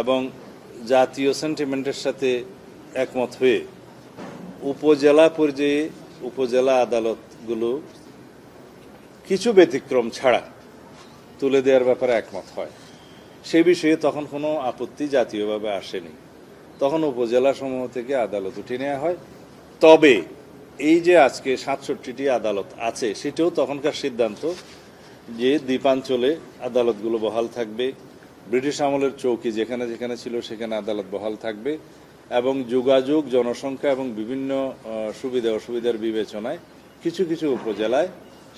এবং জাতীয় সেন্টিমেন্টের সাথে একমত হয়ে উপজেলা পর্যায়ে উপজেলা আদালতগুলো কিছু ব্যতিক্রম ছাড়া তুলে দেওয়ার ব্যাপারে একমত হয়। সেই বিষয়ে তখন কোনো আপত্তি জাতীয়ভাবে আসেনি, তখন উপজেলা সমূহ থেকে আদালত উঠে নেওয়া হয়। তবে এই যে আজকে ৬৭টি আদালত আছে, সেটাও তখনকার সিদ্ধান্ত যে দ্বীপাঞ্চলে আদালতগুলো বহাল থাকবে, ব্রিটিশ আমলের চৌকি যেখানে যেখানে ছিল সেখানে আদালত বহাল থাকবে, এবং যোগাযোগ, জনসংখ্যা এবং বিভিন্ন সুবিধা অসুবিধার বিবেচনায় কিছু কিছু উপজেলায়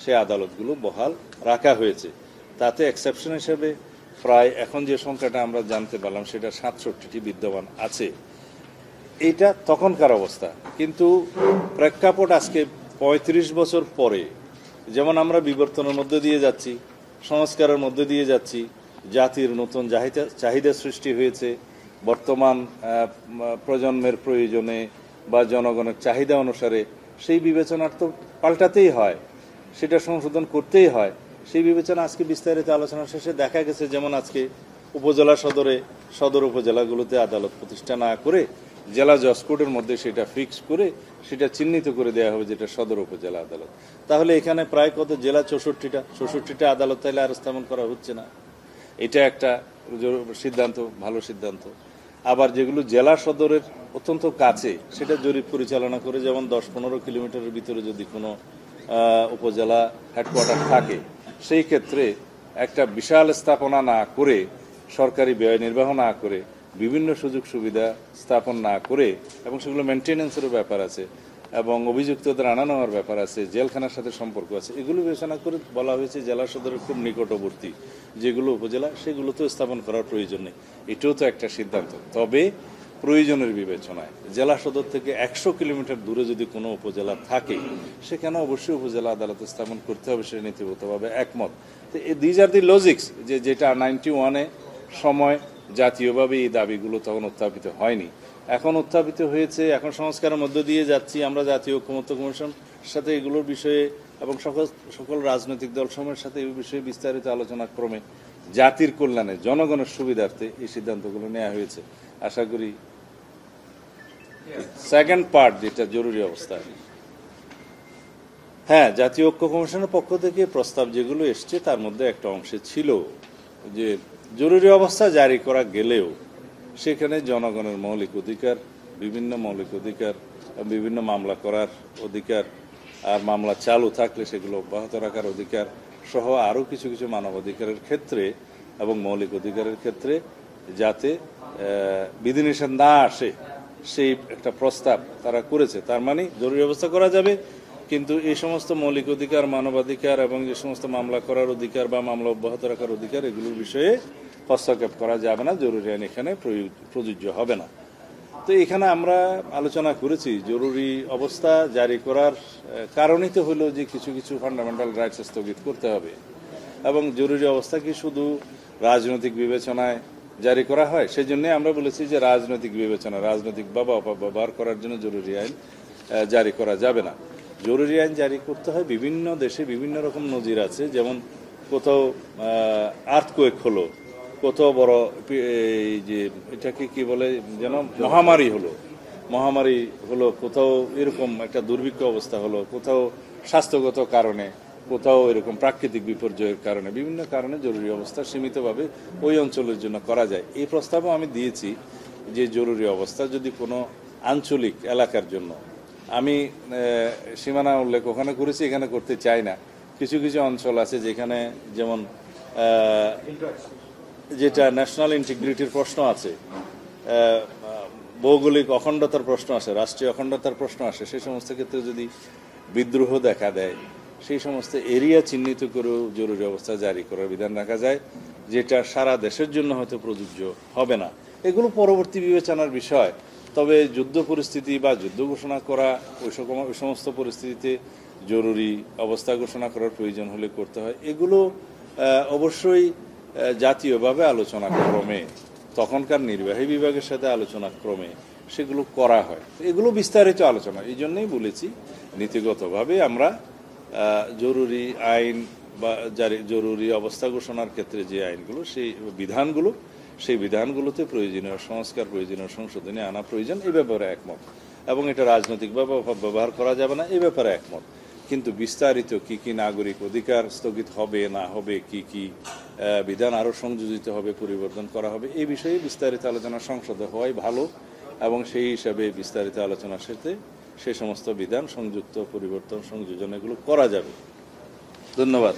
সে আদালতগুলো বহাল রাখা হয়েছে। তাতে এক্সেপশন হিসেবে প্রায় এখন যে সংখ্যাটা আমরা জানতে পারলাম সেটা ৬৭টি বিদ্যমান আছে। এটা তখনকার অবস্থা। কিন্তু প্রেক্ষাপট আজকে ৩৫ বছর পরে, যেমন আমরা বিবর্তনের মধ্যে দিয়ে যাচ্ছি, সংস্কারের মধ্যে দিয়ে যাচ্ছি, জাতির নতুন চাহিদা সৃষ্টি হয়েছে, বর্তমান প্রজন্মের প্রয়োজনে বা জনগণের চাহিদা অনুসারে সেই বিবেচনার তো পাল্টাতেই হয়, সেটা সংশোধন করতেই হয়। সেই বিবেচনা আজকে বিস্তারিত আলোচনা শেষে দেখা গেছে, যেমন আজকে উপজেলা সদর উপজেলাগুলোতে আদালত প্রতিষ্ঠা না করে জেলা জজ কোর্টের মধ্যে সেটা ফিক্স করে সেটা চিহ্নিত করে দেওয়া হবে যেটা সদর উপজেলা আদালত। তাহলে এখানে প্রায় কত জেলা ৬৪টা আদালত তাইলে আর স্থাপন করা হচ্ছে না। এটা একটা সিদ্ধান্ত, ভালো সিদ্ধান্ত। আবার যেগুলো জেলা সদরের অত্যন্ত কাছে সেটা জরিপ পরিচালনা করে, যেমন ১০-১৫ কিলোমিটারের ভিতরে যদি কোনো উপজেলা হেডকোয়ার্টার থাকে, সেই ক্ষেত্রে একটা বিশাল স্থাপনা না করে, সরকারি ব্যয় নির্বাহ না করে, বিভিন্ন সুযোগ সুবিধা স্থাপন না করে, এবং সেগুলো মেনটেন্যান্সেরও ব্যাপার আছে এবং অভিযুক্তদের আনা নেওয়ার ব্যাপার আছে, জেলখানার সাথে সম্পর্ক আছে, এগুলো বিবেচনা করে বলা হয়েছে জেলা সদরের খুব নিকটবর্তী যেগুলো উপজেলা সেগুলো তো স্থাপন করার প্রয়োজন নেই। এটাও তো একটা সিদ্ধান্ত। তবে প্রয়োজনের বিবেচনায় জেলা সদর থেকে ১০০ কিলোমিটার দূরে যদি কোনো উপজেলা থাকে, সেখানে অবশ্যই উপজেলা আদালত স্থাপন করতে হবে, সে নীতিগতভাবে একমত। তো দিজ আর দি লজিক্স, যেটা 91-এ সময় জাতীয়ভাবে এই দাবিগুলো তখন উত্থাপিত হয়নি, এখন উত্থাপিত হয়েছে। এখন সংস্কারের মধ্য দিয়ে যাচ্ছি আমরা, জাতীয় ঐকমত্য কমিশন সাথে এগুলোর বিষয়ে এবং সকল রাজনৈতিক দলসমূহের সাথে এই বিষয়ে বিস্তারিত আলোচনা ক্রমে জাতির কল্যাণে, জনগণের সুবিধার্থে এই সিদ্ধান্তগুলো নেওয়া হয়েছে। আশা করি সেকেন্ড পার্ট, যেটা জরুরি অবস্থা, হ্যাঁ, জাতীয় ঐক্য কমিশনের পক্ষ থেকে প্রস্তাব যেগুলো এসছে তার মধ্যে একটা অংশে ছিল যে জরুরি অবস্থা জারি করা গেলেও সেখানে জনগণের মৌলিক অধিকার, বিভিন্ন মৌলিক অধিকার, বিভিন্ন মামলা করার অধিকার, আর মামলা চালু থাকলে সেগুলো অব্যাহত রাখার অধিকার সহ আরও কিছু কিছু মানবাধিকারের ক্ষেত্রে এবং মৌলিক অধিকারের ক্ষেত্রে যাতে বিধিনিষেধ না আসে, সেই একটা প্রস্তাব তারা করেছে। তার মানে জরুরি অবস্থা করা যাবে, কিন্তু এই সমস্ত মৌলিক অধিকার, মানবাধিকার এবং যে সমস্ত মামলা করার অধিকার বা মামলা অব্যাহত রাখার অধিকার, এগুলোর বিষয়ে হস্তক্ষেপ করা যাবে না, জরুরি আইন এখানে প্রযোজ্য হবে না। তো এখানে আমরা আলোচনা করেছি জরুরি অবস্থা জারি করার কারণই তো হলো যে কিছু কিছু ফান্ডামেন্টাল রাইটস স্থগিত করতে হবে, এবং জরুরি অবস্থা কি শুধু রাজনৈতিক বিবেচনায় জারি করা হয়? সেই জন্যই আমরা বলেছি যে রাজনৈতিক বিবেচনা, রাজনৈতিক অপব্যবহার করার জন্য জরুরি আইন জারি করা যাবে না। জরুরি আইন জারি করতে হয়, বিভিন্ন দেশে বিভিন্ন রকম নজির আছে। যেমন কোথাও আর্থকোয়েক হলো, কোথাও বড় এই যে এটাকে কি বলে যেন মহামারী হলো, কোথাও এরকম একটা দুর্ভিক্ষ অবস্থা হলো, কোথাও স্বাস্থ্যগত কারণে, কোথাও এরকম প্রাকৃতিক বিপর্যয়ের কারণে, বিভিন্ন কারণে জরুরি অবস্থা সীমিতভাবে ওই অঞ্চলের জন্য করা যায়। এই প্রস্তাবও আমি দিয়েছি যে জরুরি অবস্থা যদি কোনো আঞ্চলিক এলাকার জন্য, আমি সীমানা উল্লেখ ওখানে করেছি, এখানে করতে চাই না। কিছু কিছু অঞ্চল আছে যেখানে, যেমন যেটা ন্যাশনাল ইন্টিগ্রিটির প্রশ্ন আছে, ভৌগোলিক অখণ্ডতার প্রশ্ন আসে, রাষ্ট্রীয় অখণ্ডতার প্রশ্ন আসে, সেই সমস্ত ক্ষেত্রে যদি বিদ্রোহ দেখা দেয়, সেই সমস্ত এরিয়া চিহ্নিত করেও জরুরি অবস্থা জারি করার বিধান রাখা যায়, যেটা সারা দেশের জন্য হয়তো প্রযোজ্য হবে না। এগুলো পরবর্তী বিবেচনার বিষয়। তবে যুদ্ধ পরিস্থিতি বা যুদ্ধ ঘোষণা করা, ওই সমস্ত পরিস্থিতিতে জরুরি অবস্থা ঘোষণা করার প্রয়োজন হলে করতে হয়। এগুলো অবশ্যই জাতীয়ভাবে আলোচনা ক্রমে, তখনকার নির্বাহী বিভাগের সাথে আলোচনা ক্রমে সেগুলো করা হয়। এগুলো বিস্তারিত আলোচনা। এই জন্যই বলেছি নীতিগতভাবে আমরা জরুরি আইন বা জরুরি অবস্থা ঘোষণার ক্ষেত্রে যে আইনগুলো, সেই বিধানগুলো, সেই বিধানগুলোতে প্রয়োজনীয় সংস্কার, প্রয়োজনীয় সংশোধনী আনা প্রয়োজন, এই ব্যাপারে একমত। এবং এটা রাজনৈতিকভাবে ব্যবহার করা যাবে না, এই ব্যাপারে একমত। কিন্তু বিস্তারিত কি কি নাগরিক অধিকার স্থগিত হবে না হবে, কি কি বিধান আরও সংযোজিত হবে, পরিবর্তন করা হবে, এই বিষয়ে বিস্তারিত আলোচনা সংসদে হওয়াই ভালো। এবং সেই হিসাবে বিস্তারিত আলোচনার সাথে সে সমস্ত বিধান সংযুক্ত, পরিবর্তন, সংযোজন এগুলো করা যাবে। ধন্যবাদ।